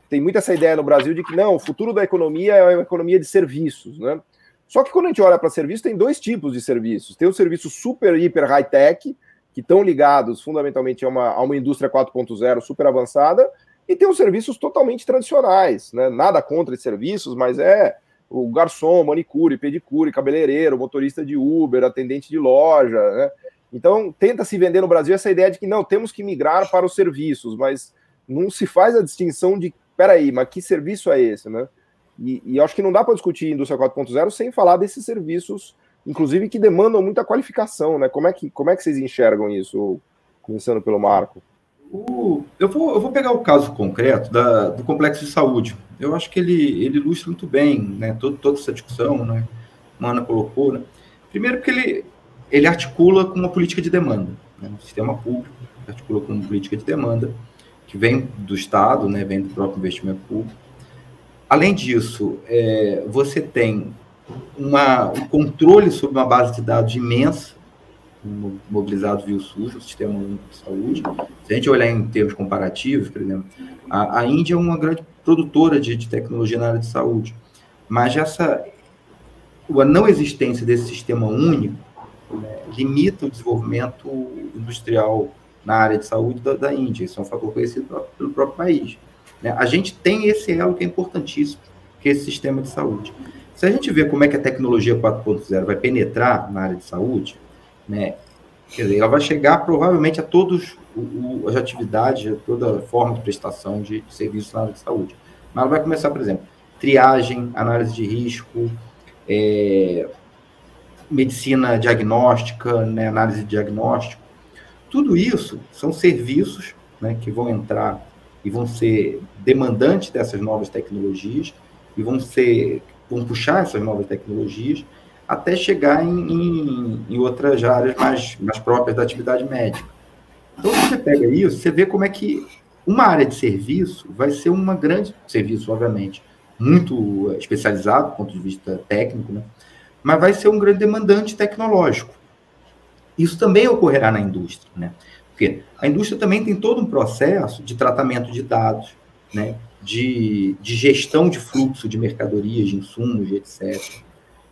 tem muito essa ideia no Brasil de que não, o futuro da economia é uma economia de serviços, né? Só que quando a gente olha para serviços, tem dois tipos de serviços. Tem os serviços super, hiper high-tech, que estão ligados fundamentalmente a uma indústria 4.0 super avançada, e tem os serviços totalmente tradicionais, né? Nada contra esses serviços, mas o garçom, manicure, pedicure, cabeleireiro, motorista de Uber, atendente de loja, né? Então, tenta se vender no Brasil essa ideia de que não, temos que migrar para os serviços, mas não se faz a distinção de, peraí, mas que serviço é esse, né? E acho que não dá para discutir indústria 4.0 sem falar desses serviços, inclusive que demandam muita qualificação, né? Como é que vocês enxergam isso, começando pelo Marco? Eu vou pegar o caso concreto do complexo de saúde. Eu acho que ele ilustra muito bem, né, toda essa discussão, né, a Ana colocou, né? Primeiro porque ele articula com uma política de demanda, né, um sistema público, que articula com política de demanda, que vem do Estado, né, vem do próprio investimento público. Além disso, você tem um controle sobre uma base de dados imensa, mobilizado via o SUS, o Sistema Único de Saúde. Se a gente olhar em termos comparativos, por exemplo, a Índia é uma grande produtora de tecnologia na área de saúde, mas a não existência desse sistema único, né, limita o desenvolvimento industrial na área de saúde da Índia. Isso é um fator conhecido pelo próprio país, né? A gente tem esse elo que é importantíssimo, que é esse sistema de saúde. Se a gente vê como é que a tecnologia 4.0 vai penetrar na área de saúde, né, quer dizer, ela vai chegar provavelmente a todas as atividades, a toda forma de prestação de serviços na área de saúde. Mas ela vai começar, por exemplo, triagem, análise de risco, medicina diagnóstica, né, análise de diagnóstico. Tudo isso são serviços, né, que vão entrar e vão ser demandantes dessas novas tecnologias e vão puxar essas novas tecnologias até chegar em outras áreas mais próprias da atividade médica. Então, se você pega isso, você vê como é que uma área de serviço vai ser uma grande serviço, obviamente, muito especializado do ponto de vista técnico, né? Mas vai ser um grande demandante tecnológico. Isso também ocorrerá na indústria, né? Porque a indústria também tem todo um processo de tratamento de dados, né? De gestão de fluxo de mercadorias, de insumos, etc.,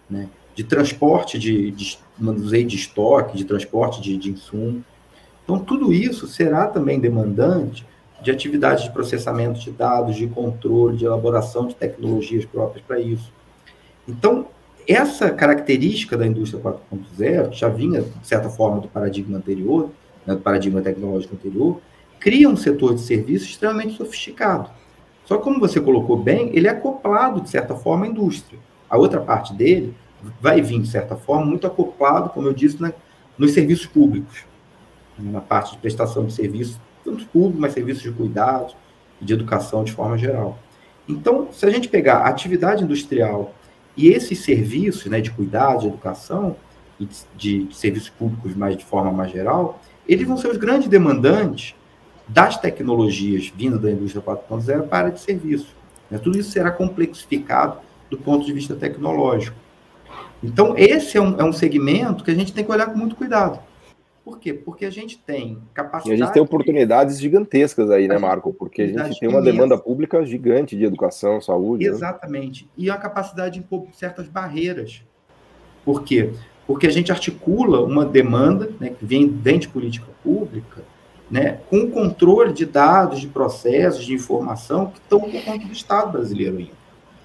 né? De transporte de estoque, de transporte de insumo. Então, tudo isso será também demandante de atividades de processamento de dados, de controle, de elaboração de tecnologias próprias para isso. Então, essa característica da indústria 4.0, que já vinha, de certa forma, do paradigma anterior, né, do paradigma tecnológico anterior, cria um setor de serviços extremamente sofisticado. Só que, como você colocou bem, ele é acoplado, de certa forma, à indústria. A outra parte dele vai vir, de certa forma, muito acoplado, como eu disse, nos serviços públicos, na parte de prestação de serviços, tanto públicos, mas serviços de cuidados e de educação de forma geral. Então, se a gente pegar a atividade industrial e esses serviços, né, de cuidado, de educação e de serviços públicos de forma mais geral, eles vão ser os grandes demandantes das tecnologias vindas da indústria 4.0 para a área de serviço. Né? Tudo isso será complexificado do ponto de vista tecnológico. Então, esse é um segmento que a gente tem que olhar com muito cuidado. Por quê? Porque a gente tem capacidade... E a gente tem oportunidades gigantescas aí, né, Marco? Porque a gente tem uma demanda pública gigante de educação, saúde. Exatamente. Né? E a capacidade de impor certas barreiras. Por quê? Porque a gente articula uma demanda, né, que vem de política pública, né, com o controle de dados, de processos, de informação que estão por conta do Estado brasileiro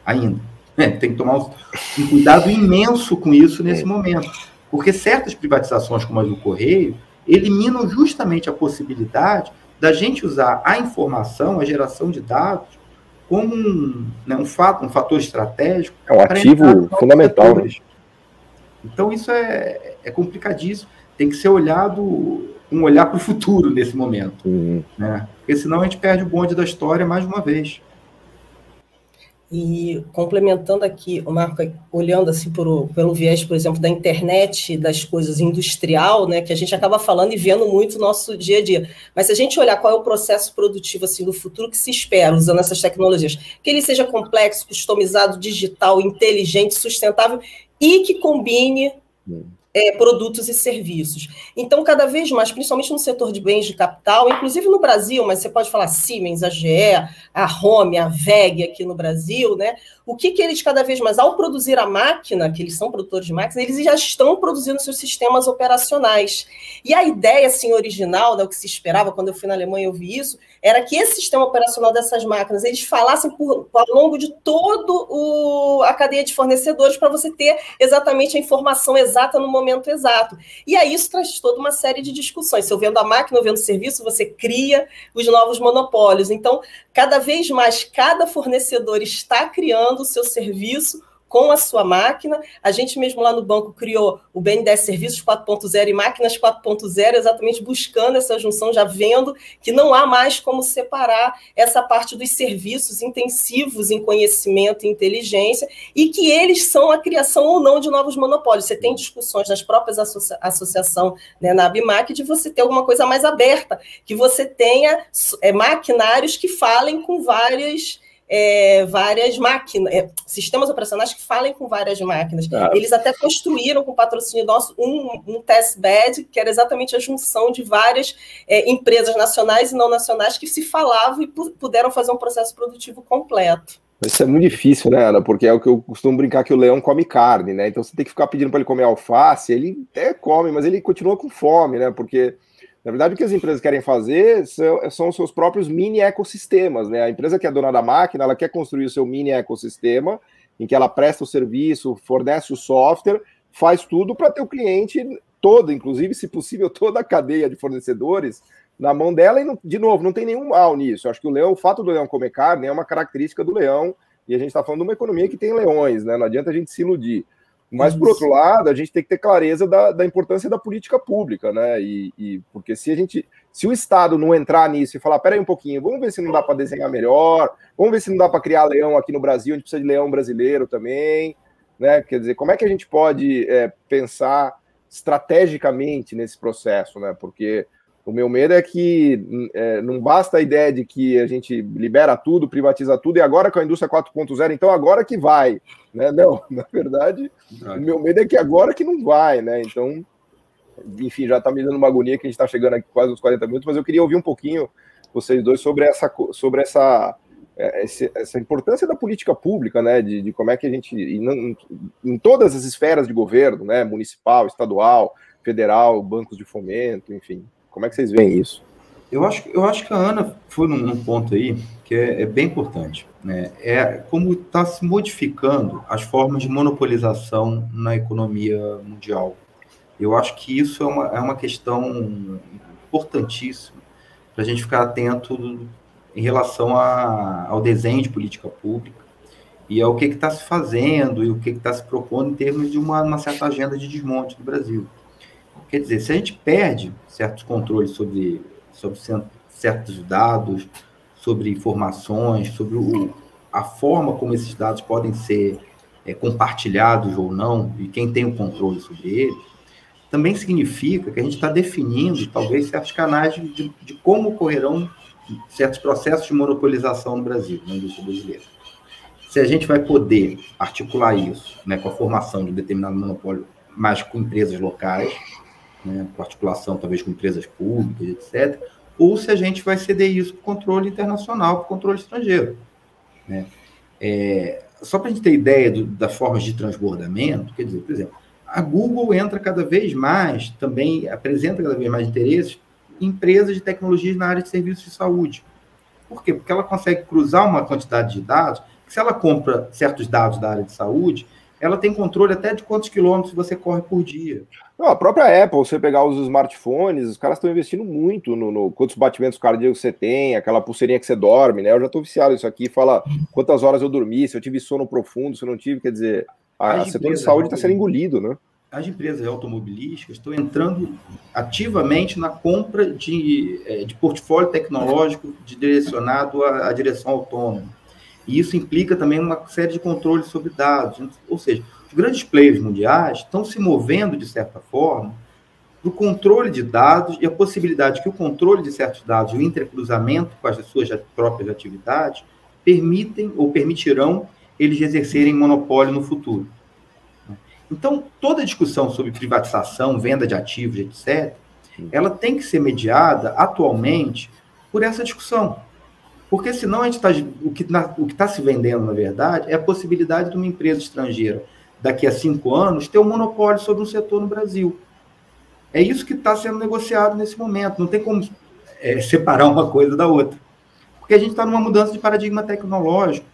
ainda. Tem que tomar um cuidado imenso com isso nesse momento. Porque certas privatizações, como a do Correio, eliminam justamente a possibilidade da gente usar a informação, a geração de dados, como um fator estratégico. É um ativo fundamental. Né? Então, isso é complicadíssimo. Tem que ser olhado, um olhar para o futuro nesse momento. Né? Porque senão a gente perde o bonde da história mais uma vez. E complementando aqui, o Marco, olhando assim pelo viés, por exemplo, da internet, das coisas industrial, né, que a gente acaba falando e vendo muito no nosso dia a dia. Mas se a gente olhar qual é o processo produtivo assim, do futuro que se espera usando essas tecnologias, que ele seja complexo, customizado, digital, inteligente, sustentável e que combine produtos e serviços. Então, cada vez mais, principalmente no setor de bens de capital, inclusive no Brasil, mas você pode falar Siemens, a GE, a Home, a WEG aqui no Brasil, né? O que eles cada vez mais, ao produzir a máquina, que eles são produtores de máquinas, eles já estão produzindo seus sistemas operacionais. E a ideia, assim, original, né, o que se esperava, quando eu fui na Alemanha eu vi isso, era que esse sistema operacional dessas máquinas, eles falassem ao longo de toda a cadeia de fornecedores para você ter exatamente a informação exata no momento exato. E aí isso traz toda uma série de discussões. Se eu vendo a máquina, eu vendo o serviço, você cria os novos monopólios. Então, cada vez mais, cada fornecedor está criando o seu serviço com a sua máquina. A gente mesmo lá no banco criou o BNDES Serviços 4.0 e Máquinas 4.0, exatamente buscando essa junção, já vendo que não há mais como separar essa parte dos serviços intensivos em conhecimento e inteligência, e que eles são a criação ou não de novos monopólios. Você tem discussões nas próprias associações, né, na ABMAC, de você ter alguma coisa mais aberta, que você tenha maquinários que falem com várias máquinas, sistemas operacionais que falem com várias máquinas. Eles até construíram, com patrocínio nosso, um testbed, que era exatamente a junção de várias empresas nacionais e não nacionais que se falavam e puderam fazer um processo produtivo completo. Isso é muito difícil, né, Ana? Porque é o que eu costumo brincar, que o leão come carne, né? Então você tem que ficar pedindo para ele comer alface, ele até come, mas ele continua com fome, né? Porque na verdade, o que as empresas querem fazer são os seus próprios mini ecossistemas, né? A empresa que é dona da máquina, ela quer construir o seu mini ecossistema, em que ela presta o serviço, fornece o software, faz tudo para ter o cliente todo, inclusive, se possível, toda a cadeia de fornecedores na mão dela. E, de novo, não tem nenhum mal nisso. Eu acho que o fato do leão comer carne é uma característica do leão, e a gente está falando de uma economia que tem leões, né? Não adianta a gente se iludir. Mas, por outro lado, a gente tem que ter clareza da importância da política pública, né? Porque se o Estado não entrar nisso e falar, peraí um pouquinho, vamos ver se não dá para desenhar melhor, vamos ver se não dá para criar leão aqui no Brasil, a gente precisa de leão brasileiro também, né? Quer dizer, como é que a gente pode pensar estrategicamente nesse processo, né? Porque o meu medo é que não basta a ideia de que a gente libera tudo, privatiza tudo, e agora com a indústria 4.0, então agora que vai, né? Não, na verdade, o meu medo é que agora que não vai, né? Então, enfim, já está me dando uma agonia que a gente está chegando aqui quase uns 40 minutos, mas eu queria ouvir um pouquinho vocês dois sobre essa importância da política pública, né? De como é que a gente, em todas as esferas de governo, né? Municipal, estadual, federal, bancos de fomento, enfim. Como é que vocês veem isso? Eu acho que a Ana foi num ponto aí que é bem importante, né? Como está se modificando as formas de monopolização na economia mundial. Eu acho que isso é uma questão importantíssima para a gente ficar atento em relação ao desenho de política pública e ao que está se fazendo e o que está se propondo em termos de uma certa agenda de desmonte do Brasil. Quer dizer, se a gente perde certos controles sobre certos dados, sobre informações, sobre a forma como esses dados podem ser compartilhados ou não, e quem tem o controle sobre eles, também significa que a gente está definindo, talvez, certos canais de como ocorrerão certos processos de monopolização no Brasil, na indústria brasileira. Se a gente vai poder articular isso, né, com a formação de um determinado monopólio, mas com empresas locais, né, com articulação talvez com empresas públicas, etc., ou se a gente vai ceder isso para o controle internacional, para o controle estrangeiro. Né? Só para a gente ter ideia das formas de transbordamento, quer dizer, por exemplo, a Google entra cada vez mais, também apresenta cada vez mais interesses em empresas de tecnologias na área de serviços de saúde. Por quê? Porque ela consegue cruzar uma quantidade de dados, que se ela compra certos dados da área de saúde, ela tem controle até de quantos quilômetros você corre por dia. Não, a própria Apple, você pegar os smartphones, os caras estão investindo muito no quantos batimentos cardíacos você tem, aquela pulseirinha que você dorme, né? Eu já estou viciado nisso aqui, fala quantas horas eu dormi, se eu tive sono profundo, se eu não tive, quer dizer, a setor de saúde está sendo engolido, né? As empresas automobilísticas estão entrando ativamente na compra de portfólio tecnológico direcionado à direção autônoma. E isso implica também uma série de controles sobre dados. Ou seja, os grandes players mundiais estão se movendo, de certa forma, para o controle de dados e a possibilidade que o controle de certos dados e o intercruzamento com as suas próprias atividades permitem ou permitirão eles exercerem monopólio no futuro. Então, toda discussão sobre privatização, venda de ativos, etc., ela tem que ser mediada, atualmente, por essa discussão. Porque senão a gente o que está se vendendo, na verdade, é a possibilidade de uma empresa estrangeira, daqui a 5 anos, ter um monopólio sobre um setor no Brasil. É isso que está sendo negociado nesse momento. Não tem como separar uma coisa da outra. Porque a gente está numa mudança de paradigma tecnológico.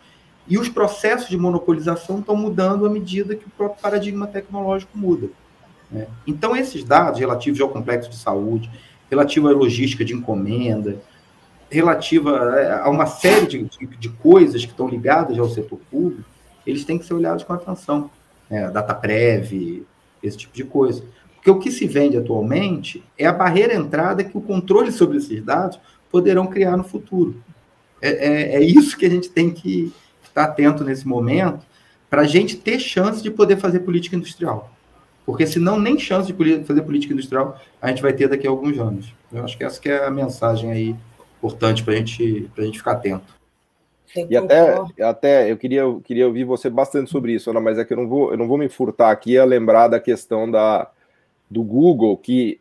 E os processos de monopolização estão mudando à medida que o próprio paradigma tecnológico muda. Né? Então, esses dados relativos ao complexo de saúde, relativos à logística de encomenda, relativa a uma série de coisas que estão ligadas ao setor público, eles têm que ser olhados com atenção. A DataPrev, esse tipo de coisa. Porque o que se vende atualmente é a barreira à entrada que o controle sobre esses dados poderão criar no futuro. É isso que a gente tem que estar atento nesse momento, para a gente ter chance de poder fazer política industrial. Porque senão nem chance de fazer política industrial a gente vai ter daqui a alguns anos. Eu acho que essa que é a mensagem aí importante para a gente ficar atento. E até eu queria ouvir você bastante sobre isso, Ana, mas é que eu não vou me furtar aqui a lembrar da questão do Google, que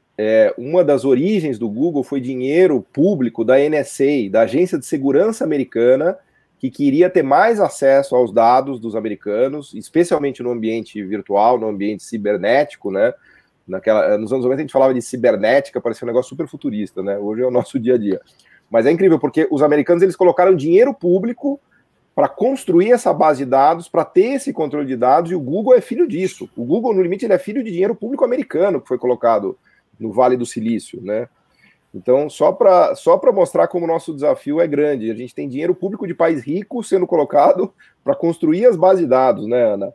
uma das origens do Google foi dinheiro público da NSA, da Agência de Segurança Americana, que queria ter mais acesso aos dados dos americanos, especialmente no ambiente virtual, no ambiente cibernético, né? Nos anos 90 a gente falava de cibernética, parecia um negócio super futurista, né? Hoje é o nosso dia a dia. Mas é incrível, porque os americanos eles colocaram dinheiro público para construir essa base de dados, para ter esse controle de dados, e o Google é filho disso. O Google, no limite, ele é filho de dinheiro público americano que foi colocado no Vale do Silício, né? Então, só para mostrar como o nosso desafio é grande. A gente tem dinheiro público de país rico sendo colocado para construir as bases de dados, né, Ana?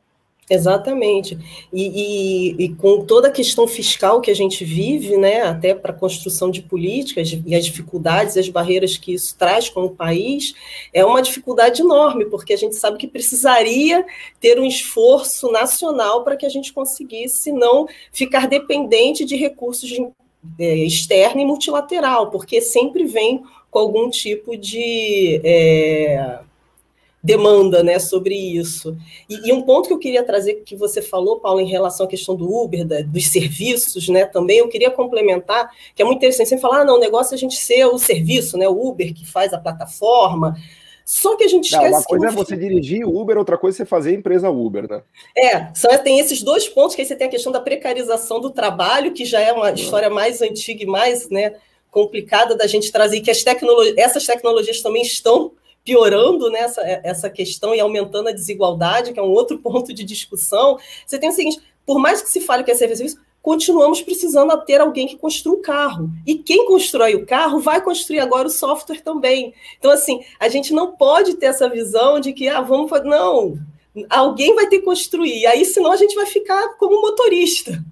Exatamente. E com toda a questão fiscal que a gente vive, né, até para a construção de políticas e as dificuldades, as barreiras que isso traz com o país, é uma dificuldade enorme, porque a gente sabe que precisaria ter um esforço nacional para que a gente conseguisse não ficar dependente de recursos externo e multilateral, porque sempre vem com algum tipo de demanda, né, sobre isso. E um ponto que eu queria trazer, que você falou, Paulo, em relação à questão do Uber, dos serviços, né, também, eu queria complementar, que é muito interessante, você falar, não, o negócio é a gente ser o serviço, né, o Uber que faz a plataforma, só que a gente esquece... Uma coisa é você dirigir o Uber, outra coisa é você fazer a empresa Uber, né? Tem esses dois pontos, que aí você tem a questão da precarização do trabalho, que já é uma história mais antiga e mais, né, complicada da gente trazer, que essas tecnologias também estão piorando, né, essa questão e aumentando a desigualdade, que é um outro ponto de discussão. Você tem o seguinte, por mais que se fale que é serviço, continuamos precisando ter alguém que construa o carro. E quem constrói o carro vai construir agora o software também. Então, assim, a gente não pode ter essa visão de que, vamos fazer... Não, alguém vai ter que construir. Aí, senão, a gente vai ficar como motorista.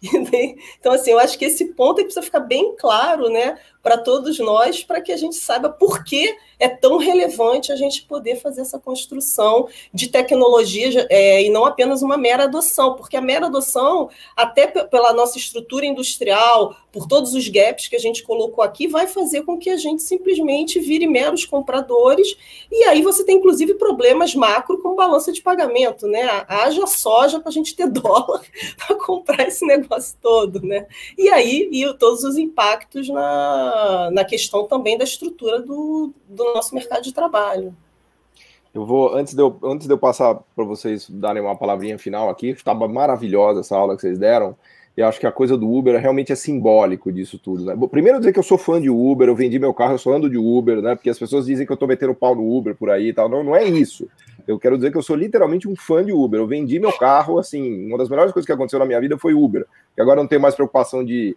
Então, assim, eu acho que esse ponto precisa ficar bem claro, né, para todos nós, para que a gente saiba por que é tão relevante a gente poder fazer essa construção de tecnologia e não apenas uma mera adoção, porque a mera adoção, até pela nossa estrutura industrial, por todos os gaps que a gente colocou aqui, vai fazer com que a gente simplesmente vire meros compradores, e aí você tem, inclusive, problemas macro com balança de pagamento, né? Haja soja para a gente ter dólar para comprar esse negócio todo, né? E aí, todos os impactos na questão também da estrutura do nosso mercado de trabalho. Eu vou, antes de eu passar para vocês darem uma palavrinha final aqui, estava maravilhosa essa aula que vocês deram, e acho que a coisa do Uber realmente é simbólico disso tudo, né? Primeiro dizer que eu sou fã de Uber, eu vendi meu carro, eu só ando de Uber, né? Porque as pessoas dizem que eu estou metendo pau no Uber por aí e tal. Não é isso. Eu quero dizer que eu sou literalmente um fã de Uber. Eu vendi meu carro, assim, uma das melhores coisas que aconteceu na minha vida foi Uber. E agora eu não tenho mais preocupação de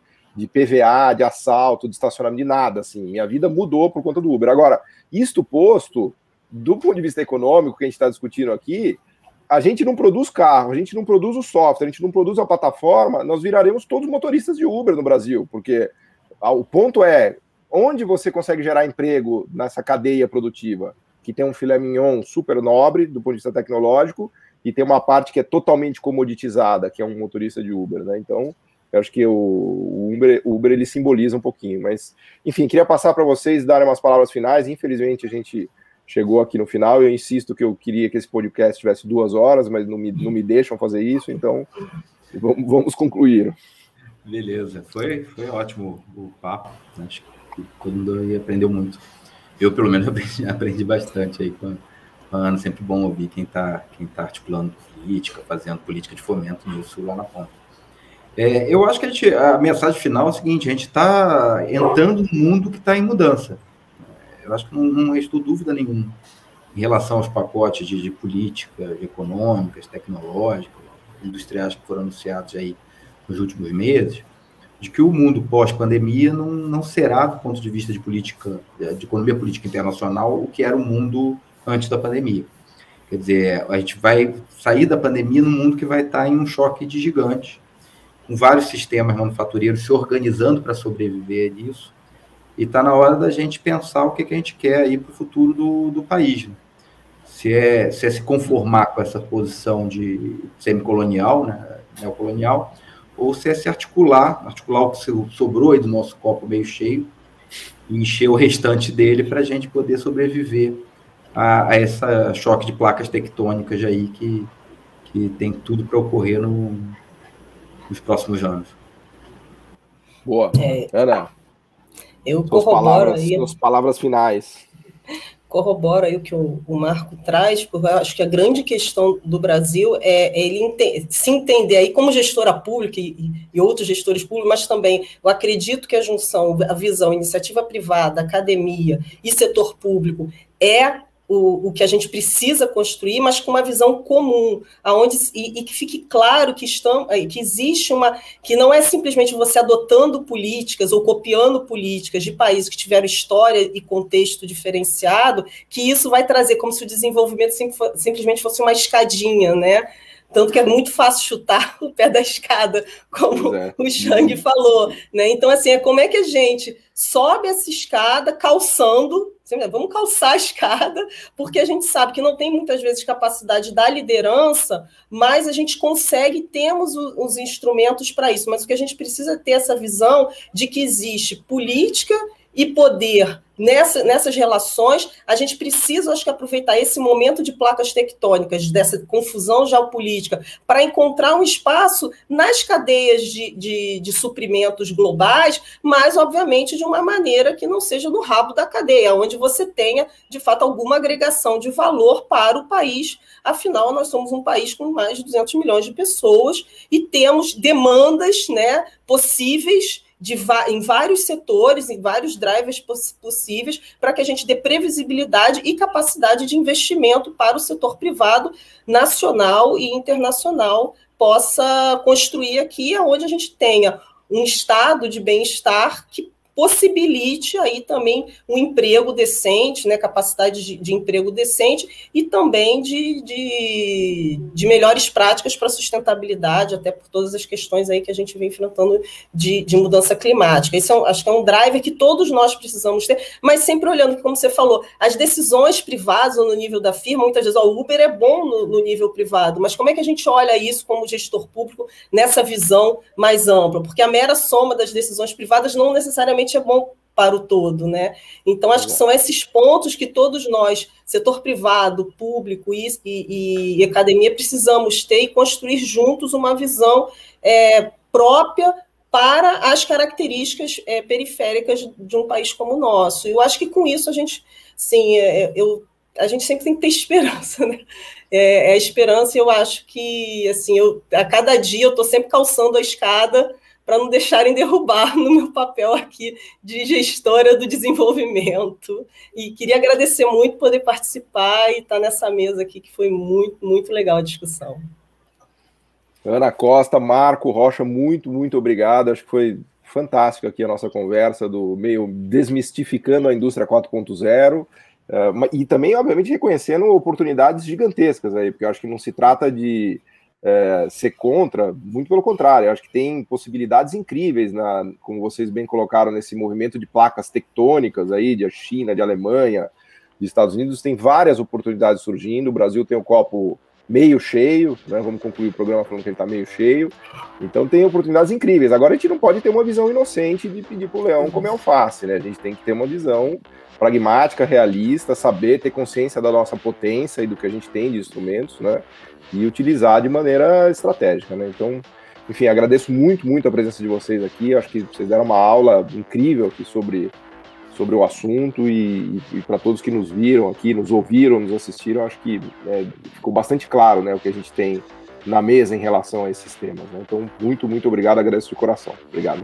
PVA, de assalto, de estacionamento, de nada, assim. Minha vida mudou por conta do Uber. Agora, isto posto, do ponto de vista econômico que a gente está discutindo aqui, a gente não produz carro, a gente não produz o software, a gente não produz a plataforma, nós viraremos todos motoristas de Uber no Brasil, porque o ponto é, onde você consegue gerar emprego nessa cadeia produtiva, que tem um filé mignon super nobre do ponto de vista tecnológico, e tem uma parte que é totalmente comoditizada, que é um motorista de Uber, né? Então, eu acho que o Uber ele simboliza um pouquinho, mas, enfim, queria passar para vocês darem umas palavras finais. Infelizmente, a gente chegou aqui no final, eu insisto que eu queria que esse podcast tivesse 2 horas, mas não me deixam fazer isso, então vamos concluir. Beleza, foi ótimo o papo, acho que todo mundo aí aprendeu muito. Eu, pelo menos, aprendi bastante aí com a Ana, sempre bom ouvir quem tá articulando política, fazendo política de fomento nisso lá na ponta. Eu acho que a mensagem final é a seguinte, a gente está entrando num mundo que está em mudança. Eu acho que não restou dúvida nenhuma em relação aos pacotes de políticas econômicas, tecnológicas, industriais que foram anunciados aí nos últimos meses, de que o mundo pós-pandemia não será, do ponto de vista de política, de economia política internacional, o que era o mundo antes da pandemia. Quer dizer, a gente vai sair da pandemia num mundo que vai estar em um choque de gigante, com vários sistemas manufatureiros se organizando para sobreviver nisso, e está na hora da gente pensar o que a gente quer aí para o futuro do país, né? Se é se conformar com essa posição de semicolonial, né, neocolonial, ou se é se articular o que sobrou aí do nosso copo meio cheio e encher o restante dele para a gente poder sobreviver a esse choque de placas tectônicas aí que tem tudo para ocorrer nos próximos anos. Boa. Ana, eu corroboro aí. Suas palavras finais. Corroboro aí o que o Marco traz, porque eu acho que a grande questão do Brasil é ele se entender aí como gestora pública e outros gestores públicos, mas também eu acredito que a junção, a visão, iniciativa privada, academia e setor público é o que a gente precisa construir, mas com uma visão comum, e que fique claro que existe que não é simplesmente você adotando políticas ou copiando políticas de países que tiveram história e contexto diferenciado, que isso vai trazer como se o desenvolvimento simplesmente fosse uma escadinha, né? Tanto que é muito fácil chutar o pé da escada, como o Chang falou, né? Então, assim, como é que a gente sobe essa escada calçando, vamos calçar a escada, porque a gente sabe que não tem muitas vezes capacidade da liderança, mas a gente consegue, temos os instrumentos para isso, mas o que a gente precisa é ter essa visão de que existe política e poder nessas relações. A gente precisa, acho que, aproveitar esse momento de placas tectônicas, dessa confusão geopolítica, para encontrar um espaço nas cadeias de suprimentos globais, mas, obviamente, de uma maneira que não seja no rabo da cadeia, onde você tenha, de fato, alguma agregação de valor para o país. Afinal, nós somos um país com mais de 200 milhões de pessoas e temos demandas, né, possíveis em vários setores, em vários drivers possíveis, para que a gente dê previsibilidade e capacidade de investimento para o setor privado nacional e internacional possa construir aqui, onde a gente tenha um estado de bem-estar que possibilite aí também um emprego decente, né, capacidade de emprego decente e também de melhores práticas para sustentabilidade, até por todas as questões aí que a gente vem enfrentando de mudança climática. Esse acho que é um driver que todos nós precisamos ter, mas sempre olhando, como você falou, as decisões privadas no nível da firma, muitas vezes, o Uber é bom no nível privado, mas como é que a gente olha isso como gestor público nessa visão mais ampla? Porque a mera soma das decisões privadas não necessariamente é bom para o todo, né? Então, acho que são esses pontos que todos nós, setor privado, público e academia, precisamos ter e construir juntos uma visão própria para as características periféricas de um país como o nosso. E eu acho que com isso a gente, sim, a gente sempre tem que ter esperança, né? A esperança, eu acho que, assim, a cada dia eu estou sempre calçando a escada para não deixarem derrubar no meu papel aqui de gestora do desenvolvimento. E queria agradecer muito poder participar e estar nessa mesa aqui, que foi muito, muito legal a discussão. Ana Costa, Marco Rocha, muito, muito obrigado. Acho que foi fantástico aqui a nossa conversa do meio desmistificando a indústria 4.0 e também, obviamente, reconhecendo oportunidades gigantescas aí, porque eu acho que não se trata de ser contra, muito pelo contrário, eu acho que tem possibilidades incríveis, como vocês bem colocaram, nesse movimento de placas tectônicas aí, de China, de Alemanha, de Estados Unidos, tem várias oportunidades surgindo. O Brasil tem o copo meio cheio, né? Vamos concluir o programa falando que ele está meio cheio, então tem oportunidades incríveis. Agora a gente não pode ter uma visão inocente de pedir para o leão comer alface, né? A gente tem que ter uma visão pragmática, realista, saber ter consciência da nossa potência e do que a gente tem de instrumentos, né? E utilizar de maneira estratégica, né? Então, enfim, agradeço muito, muito a presença de vocês aqui. Acho que vocês deram uma aula incrível aqui sobre o assunto e para todos que nos viram aqui, nos ouviram, nos assistiram, acho que ficou bastante claro, né, o que a gente tem na mesa em relação a esses temas, né? Então, muito, muito obrigado, agradeço de coração. Obrigado.